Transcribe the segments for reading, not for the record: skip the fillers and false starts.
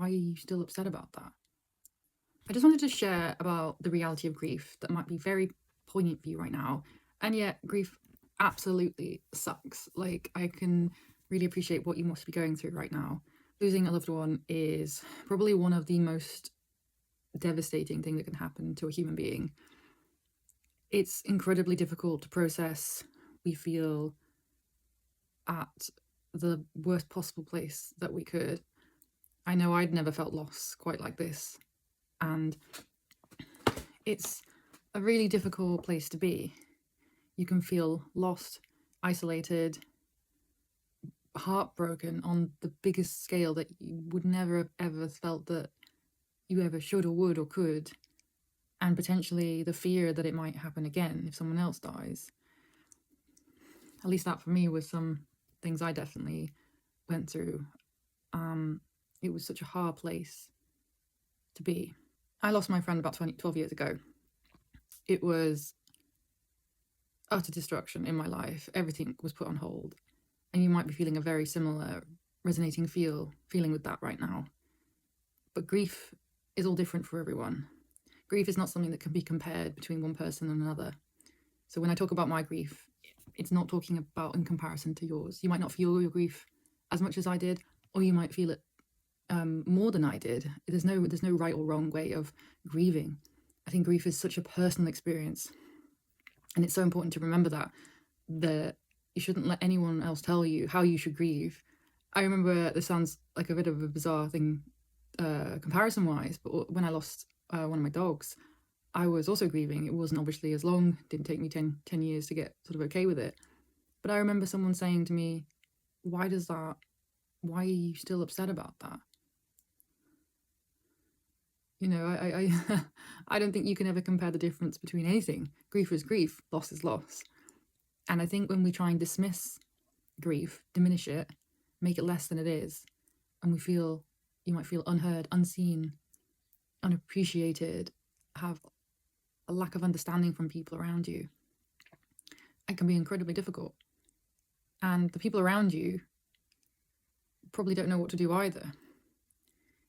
why are you still upset about that? I just wanted to share about the reality of grief that might be very poignant for you right now. And yet, grief absolutely sucks. Like, I can really appreciate what you must be going through right now. Losing a loved one is probably one of the most devastating things that can happen to a human being. It's incredibly difficult to process. We feel at the worst possible place that we could. I know I'd never felt loss quite like this. And it's a really difficult place to be. You can feel lost, isolated, heartbroken on the biggest scale that you would never have ever felt that you ever should or would or could. And potentially the fear that it might happen again if someone else dies. At least that for me was some things I definitely went through. It was such a hard place to be. I lost my friend about 12 years ago. It was utter destruction in my life. Everything was put on hold. And you might be feeling a very similar resonating feeling with that right now. But grief is all different for everyone. Grief is not something that can be compared between one person and another. So when I talk about my grief, it's not talking about in comparison to yours. You might not feel your grief as much as I did, or you might feel it more than I did. There's no right or wrong way of grieving. I think grief is such a personal experience, and it's so important to remember that you shouldn't let anyone else tell you how you should grieve. I remember this sounds like a bit of a bizarre thing comparison wise, but when I lost one of my dogs, I was also grieving. It wasn't obviously as long, it didn't take me 10 years to get sort of okay with it. But I remember someone saying to me, why are you still upset about that? You know, I don't think you can ever compare the difference between anything. Grief is grief, loss is loss. And I think when we try and dismiss grief, diminish it, make it less than it is, and you might feel unheard, unseen, unappreciated, have a lack of understanding from people around you, it can be incredibly difficult. And the people around you probably don't know what to do either.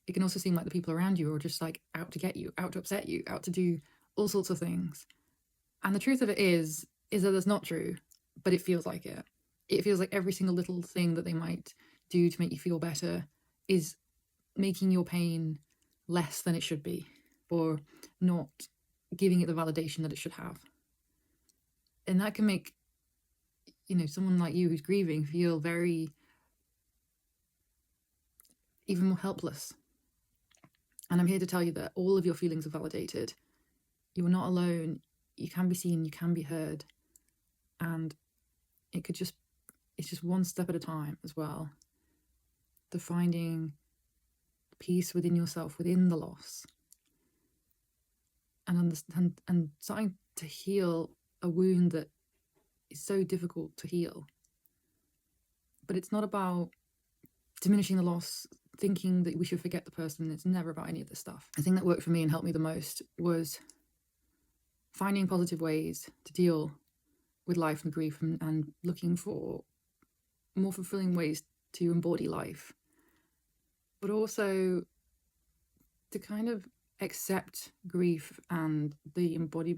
It can also seem like the people around you are just like out to get you, out to upset you, out to do all sorts of things. And the truth of it is that that's not true, but it feels like it. It feels like every single little thing that they might do to make you feel better is making your pain less than it should be, or not giving it the validation that it should have. And that can make, someone like you who's grieving feel very, even more helpless. And I'm here to tell you that all of your feelings are validated. You are not alone. You can be seen, you can be heard. And it's just one step at a time as well. The finding peace within yourself, within the loss. And starting to heal a wound that is so difficult to heal. But it's not about diminishing the loss, thinking that we should forget the person. It's never about any of this stuff. The thing that worked for me and helped me the most was finding positive ways to deal with life and grief, and looking for more fulfilling ways to embody life, but also to kind of accept grief and embody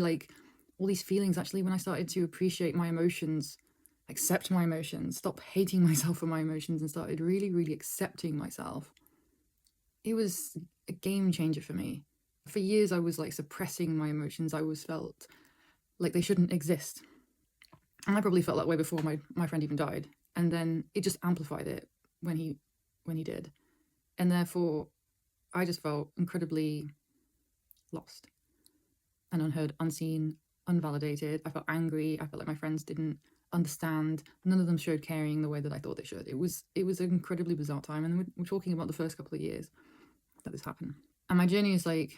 like all these feelings. Actually, when I started to appreciate my emotions, accept my emotions, stop hating myself for my emotions, and started really, really accepting myself, it was a game changer for me. For years, I was like suppressing my emotions. I always felt like they shouldn't exist. And I probably felt that way before my friend even died. And then it just amplified it when he did. And therefore, I just felt incredibly lost and unheard, unseen, unvalidated. I felt angry. I felt like my friends didn't understand. None of them showed caring the way that I thought they should. It was an incredibly bizarre time. And we're talking about the first couple of years that this happened. And my journey is like,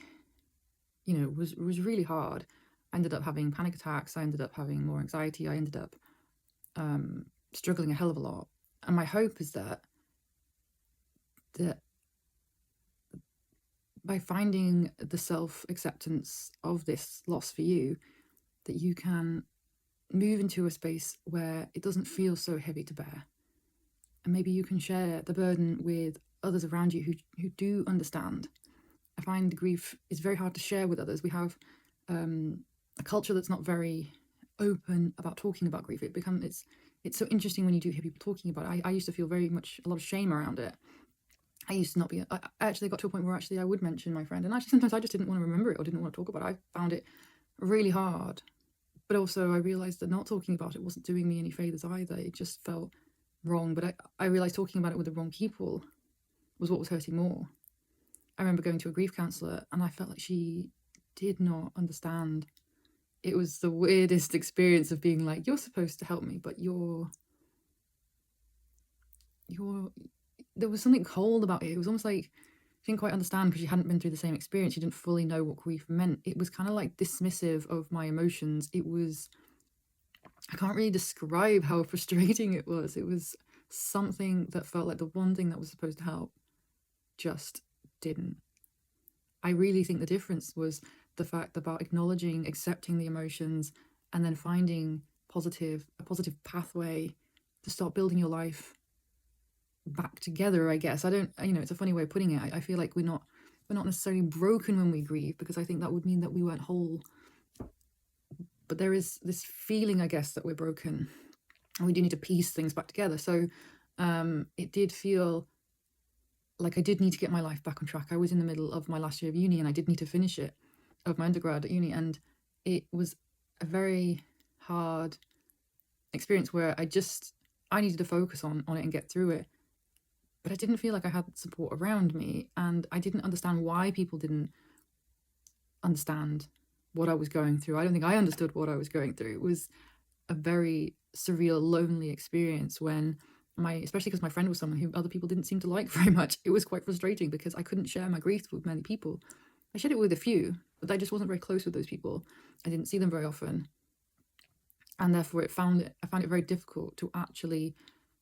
was really hard. I ended up having panic attacks. I ended up having more anxiety. I ended up struggling a hell of a lot. And my hope is that by finding the self-acceptance of this loss for you, that you can move into a space where it doesn't feel so heavy to bear. And maybe you can share the burden with others around you who do understand. I find grief is very hard to share with others. We have a culture that's not very open about talking about grief. It's so interesting when you do hear people talking about it. I used to feel very much a lot of shame around it. I used to not be. I actually got to a point where I would mention my friend, and actually sometimes I just didn't want to remember it or didn't want to talk about it. I found it really hard. But also I realized that not talking about it wasn't doing me any favors either. It just felt wrong. But I realized talking about it with the wrong people was what was hurting more. I remember going to a grief counselor and I felt like she did not understand. It was the weirdest experience of being like, you're supposed to help me, but you're there was something cold about it. It was almost like she didn't quite understand because she hadn't been through the same experience. She didn't fully know what grief meant. It was kind of like dismissive of my emotions. It was, I can't really describe how frustrating it was. It was something that felt like the one thing that was supposed to help just didn't. I really think the difference was the fact about acknowledging, accepting the emotions, and then finding a positive pathway to start building your life back together, I guess. I don't, it's a funny way of putting it. I feel like we're not necessarily broken when we grieve, because I think that would mean that we weren't whole. But there is this feeling, I guess, that we're broken and we do need to piece things back together. So it did feel like I did need to get my life back on track. I was in the middle of my last year of uni and I did need to finish it, of my undergrad at uni. And it was a very hard experience where I needed to focus on it and get through it. But I didn't feel like I had support around me, and I didn't understand why people didn't understand what I was going through. I don't think I understood what I was going through. It was a very surreal, lonely experience when especially because my friend was someone who other people didn't seem to like very much. It was quite frustrating because I couldn't share my grief with many people. I shared it with a few, but I just wasn't very close with those people. I didn't see them very often. And therefore I found it very difficult to actually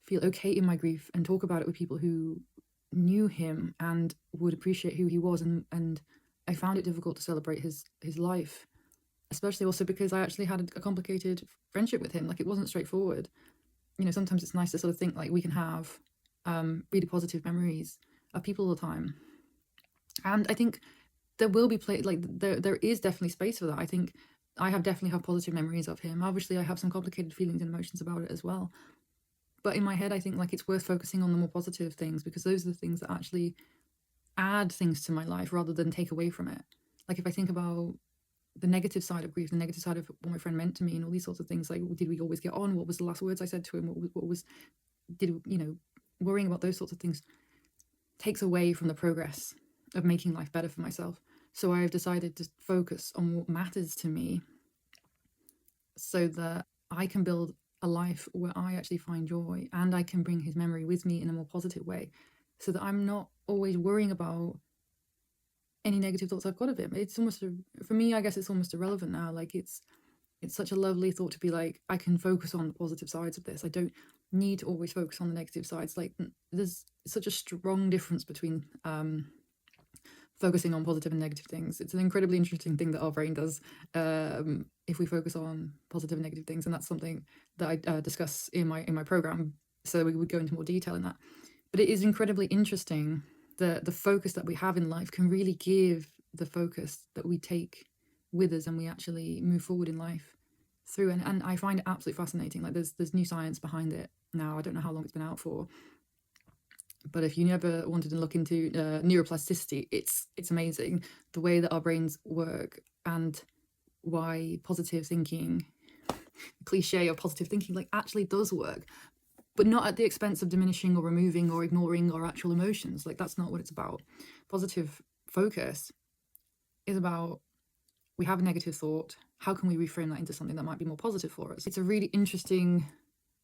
feel okay in my grief and talk about it with people who knew him and would appreciate who he was. And I found it difficult to celebrate his life, especially also because I actually had a complicated friendship with him. Like, it wasn't straightforward. Sometimes it's nice to sort of think like we can have really positive memories of people all the time. And I think there will be there is definitely space for that. I think I definitely have positive memories of him. Obviously, I have some complicated feelings and emotions about it as well. But in my head, I think like it's worth focusing on the more positive things, because those are the things that actually add things to my life rather than take away from it. Like, if I think about the negative side of grief, the negative side of what my friend meant to me and all these sorts of things, like, did we always get on? What was the last words I said to him? Worrying about those sorts of things takes away from the progress of making life better for myself. So I've decided to focus on what matters to me so that I can build a life where I actually find joy, and I can bring his memory with me in a more positive way, so that I'm not always worrying about any negative thoughts I've got of him. It's almost, for me, I guess it's almost irrelevant now. Like, it's such a lovely thought to be like, I can focus on the positive sides of this. I don't need to always focus on the negative sides. Like, there's such a strong difference between focusing on positive and negative things. It's an incredibly interesting thing that our brain does if we focus on positive and negative things, and that's something that I discuss in my program, so we would go into more detail in that. But it is incredibly interesting that the focus that we have in life can really give the focus that we take with us, and we actually move forward in life through. And I find it absolutely fascinating. Like, there's new science behind it now. I don't know how long it's been out for, but if you never wanted to look into neuroplasticity, it's amazing the way that our brains work, and why positive thinking, cliche of positive thinking, like, actually does work, but not at the expense of diminishing or removing or ignoring our actual emotions. Like, that's not what it's about. Positive focus is about, we have a negative thought, how can we reframe that into something that might be more positive for us? It's a really interesting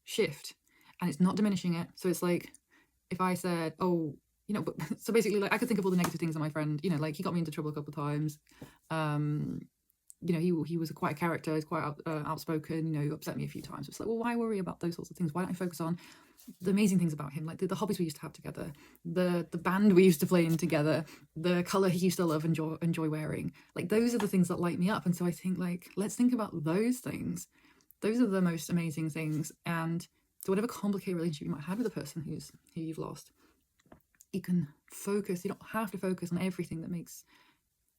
shift, and it's not diminishing it. So it's like, if I said, but so basically, like, I could think of all the negative things on my friend, like, he got me into trouble a couple of times. He was quite a character. He's quite outspoken. He upset me a few times. It's like, well, why worry about those sorts of things? Why don't I focus on the amazing things about him, like the hobbies we used to have together, the band we used to play in together, the color he used to love and enjoy wearing. Like, those are the things that light me up. And so I think, like, let's think about those things. Those are the most amazing things. And so whatever complicated relationship you might have with a person who you've lost, you can focus. You don't have to focus on everything that makes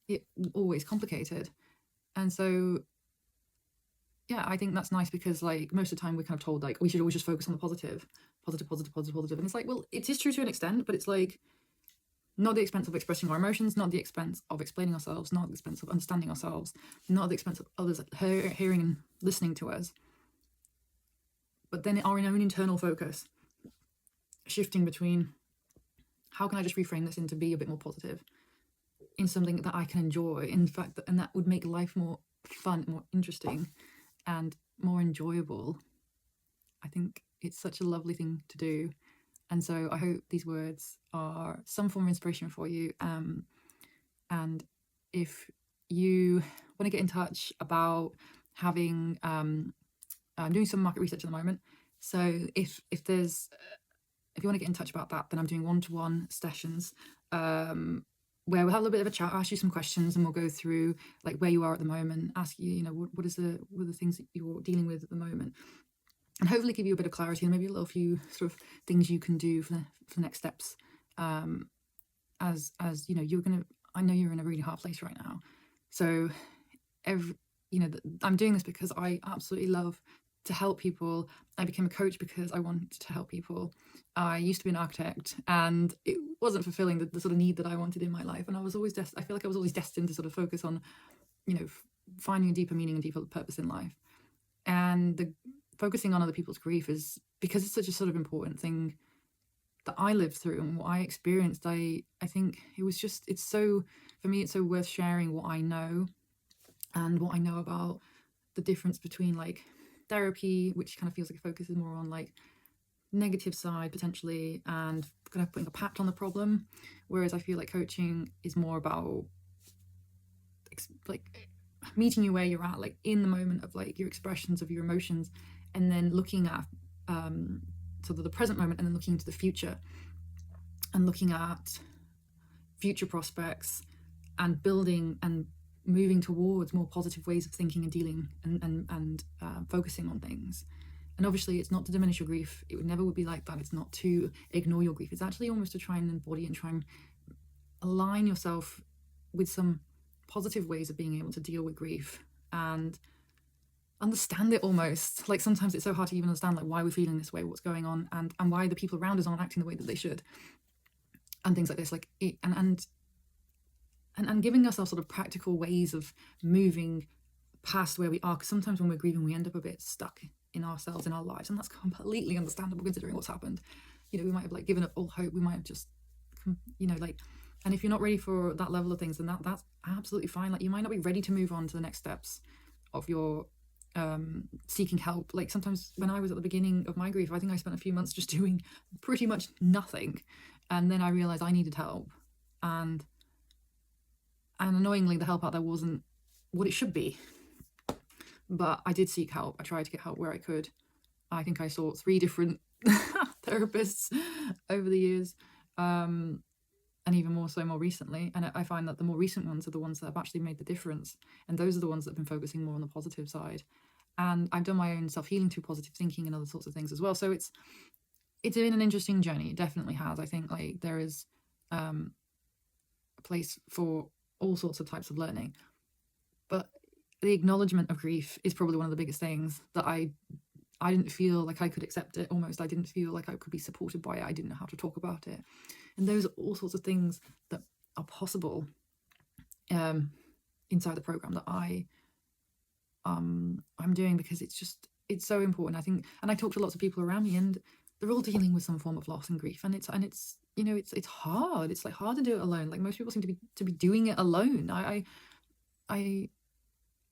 it always complicated. And so, yeah, I think that's nice, because like most of the time we're kind of told like we should always just focus on the positive. And it's like, well, it is true to an extent, but it's like not at the expense of expressing our emotions, not at the expense of explaining ourselves, not at the expense of understanding ourselves, not at the expense of others hearing and listening to us. But then our own internal focus shifting between how can I just reframe this into be a bit more positive in something that I can enjoy, in fact, and that would make life more fun, more interesting, and more enjoyable. I think it's such a lovely thing to do. And so I hope these words are some form of inspiration for you. And if you want to get in touch about having, I'm doing some market research at the moment. So if you want to get in touch about that, then I'm doing one-to-one sessions where we'll have a little bit of a chat, ask you some questions, and we'll go through like where you are at the moment, ask you, what are the things that you're dealing with at the moment, and hopefully give you a bit of clarity and maybe a little few sort of things you can do for the next steps. As I know you're in a really hard place right now. So I'm doing this because I absolutely love to help people. I became a coach because I wanted to help people. I used to be an architect, and it wasn't fulfilling the sort of need that I wanted in my life. And I was always I feel like I was always destined to sort of focus on, finding a deeper meaning and deeper purpose in life. And focusing on other people's grief is because it's such a sort of important thing that I lived through and what I experienced. I think it's so worth sharing what I know and what I know about the difference between like therapy, which kind of feels like it focuses more on like negative side potentially and kind of putting a pat on the problem, whereas I feel like coaching is more about like meeting you where you're at, like in the moment of like your expressions of your emotions, and then looking at sort of the present moment, and then looking into the future and looking at future prospects and building and moving towards more positive ways of thinking and dealing and focusing on things. And obviously it's not to diminish your grief. It never would be like that. It's not to ignore your grief. It's actually almost to try and embody and try and align yourself with some positive ways of being able to deal with grief and understand it almost. Like sometimes it's so hard to even understand like why we're feeling this way, what's going on, and why the people around us aren't acting the way that they should, and things like this. Like and giving ourselves sort of practical ways of moving past where we are, because sometimes when we're grieving we end up a bit stuck in ourselves, in our lives, and that's completely understandable considering what's happened. We might have like given up all hope, we might have just and if you're not ready for that level of things, then that's absolutely fine. Like you might not be ready to move on to the next steps of your seeking help. Like sometimes when I was at the beginning of my grief, I think I spent a few months just doing pretty much nothing, and then I realized I needed help, and annoyingly the help out there wasn't what it should be, but I did seek help. I tried to get help where I could. I think I saw 3 different therapists over the years, and even more so more recently. And I find that the more recent ones are the ones that have actually made the difference, and those are the ones that have been focusing more on the positive side. And I've done my own self-healing through positive thinking and other sorts of things as well. So it's been an interesting journey. It definitely has. I think like there is a place for all sorts of types of learning, but the acknowledgement of grief is probably one of the biggest things that I didn't feel like I could accept it. Almost I didn't feel like I could be supported by it. I didn't know how to talk about it, and those are all sorts of things that are possible inside the program that I'm doing, because it's so important, I think. And I talk to lots of people around me, and they're all dealing with some form of loss and grief, and it's it's hard. It's like hard to do it alone. Like most people seem to be doing it alone. I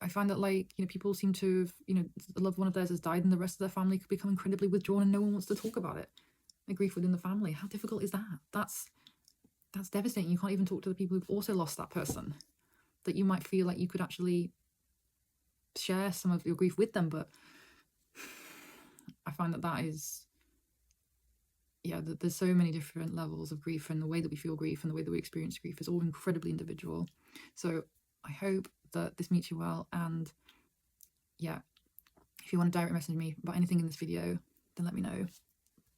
find that like people seem to have a loved one of theirs has died, and the rest of their family could become incredibly withdrawn, and no one wants to talk about it. The grief within the family, how difficult is that? That's devastating. You can't even talk to the people who've also lost that person, that you might feel like you could actually share some of your grief with them. But I find that is that there's so many different levels of grief, and the way that we feel grief and the way that we experience grief is all incredibly individual. So I hope that this meets you well, and if you want to direct message me about anything in this video, then let me know.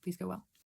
Please go well.